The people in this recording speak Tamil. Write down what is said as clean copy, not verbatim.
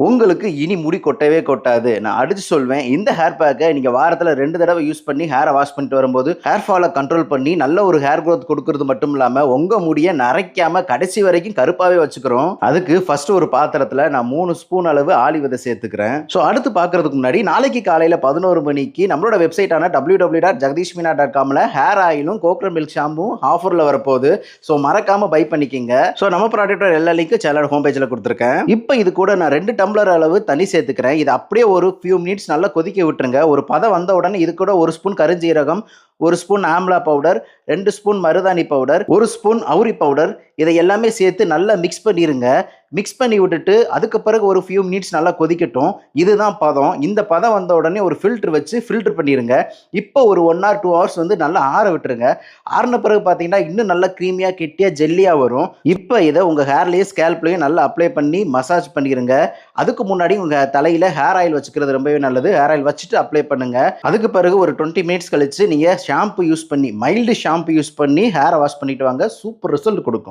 உங்களுக்கு இனி முடி கொட்டவே கொட்டாது. நான் அடிச்சு சொல்வேன். இந்த ஹேர் பேக்க நீங்க வாரத்துல 2 தடவ யூஸ் பண்ணி ஹேர வாஷ் பண்ணிட்டு வரும்போது, ஹேர் ஃபால கண்ட்ரோல் பண்ணி நல்ல ஒரு ஹேர் குரோத் குடுக்குறது மட்டும் இல்லாம, உங்க முடிய நரைக்காம கடைசி வரைக்கும் கருப்பாவே வச்சுக்கிறோம். அதுக்கு ஃபர்ஸ்ட் ஒரு பாத்திரத்துல நான் 3 ஸ்பூன் அளவு ஆளி விதை சேர்த்துக்கிறேன். அடுத்து பார்க்கறதுக்கு முன்னாடி நாளைக்கு காலையில 11 மணிக்கு நம்மளோட வெப்சைட்டான www.jagdishmeena.comல ஹேர் ஆயிலும், கோகனட் மில்க் ஷாம்புவும் ஆஃபர்ல வரப்போகுது. மறக்காம பை பண்ணிக்கங்க. நம்ம ப்ராடக்ட்டோட எல்லா லிங்க்கும் சேனல் ஹோம் பேஜ்ல குடுத்துருக்கேன். இப்ப இது கூட நான் 2 டம்ளர் அளவு தண்ணி சேர்த்துக்கிறேன். இது அப்படியே ஒரு ஃபியூ மினிட்ஸ் நல்லா கொதிக்க விட்டுருங்க. ஒரு பதம் வந்த உடனே இது கூட 1 ஸ்பூன் கருஞ்சீரகம், 1 ஸ்பூன் ஆம்லா பவுடர், 2 ஸ்பூன் மருதாணி பவுடர், 1 ஸ்பூன் அவுரி பவுடர் இதை எல்லாமே சேர்த்து நல்லா மிக்ஸ் பண்ணிருங்க. மிக்ஸ் பண்ணி விட்டுட்டு அதுக்கு பிறகு ஒரு ஃபியூ மினிட்ஸ் நல்லா கொதிக்கட்டும். இதுதான் பதம். இந்த பதம் வந்த உடனே ஒரு ஃபில்டர் வச்சு ஃபில்டர் பண்ணிருங்க. இப்போ ஒரு 1 ஆர் 2 ஹவர்ஸ் வந்து நல்லா ஆற விட்டுருங்க. ஆறின பிறகு பார்த்தீங்கன்னா இன்னும் நல்லா க்ரீமியா கெட்டியா ஜெல்லியா வரும். இப்போ இதை உங்க ஹேர்லயும் ஸ்கேல்ப்லயும் நல்லா அப்ளை பண்ணி மசாஜ் பண்ணிருங்க. அதுக்கு முன்னாடி உங்க தலையில ஹேர் ஆயில் வச்சுக்கிறது ரொம்பவே நல்லது. ஹேர் ஆயில் வச்சுட்டு அப்ளை பண்ணுங்க. அதுக்கு பிறகு ஒரு 20 மினிட்ஸ் கழிச்சு நீங்க ஷாம்பு யூஸ் பண்ணி மைல்டு ஷாம்பு யூஸ் பண்ணி ஹேரை வாஷ் பண்ணிட்டு வாங்க. சூப்பர் ரிசல்ட் கொடுக்கும்.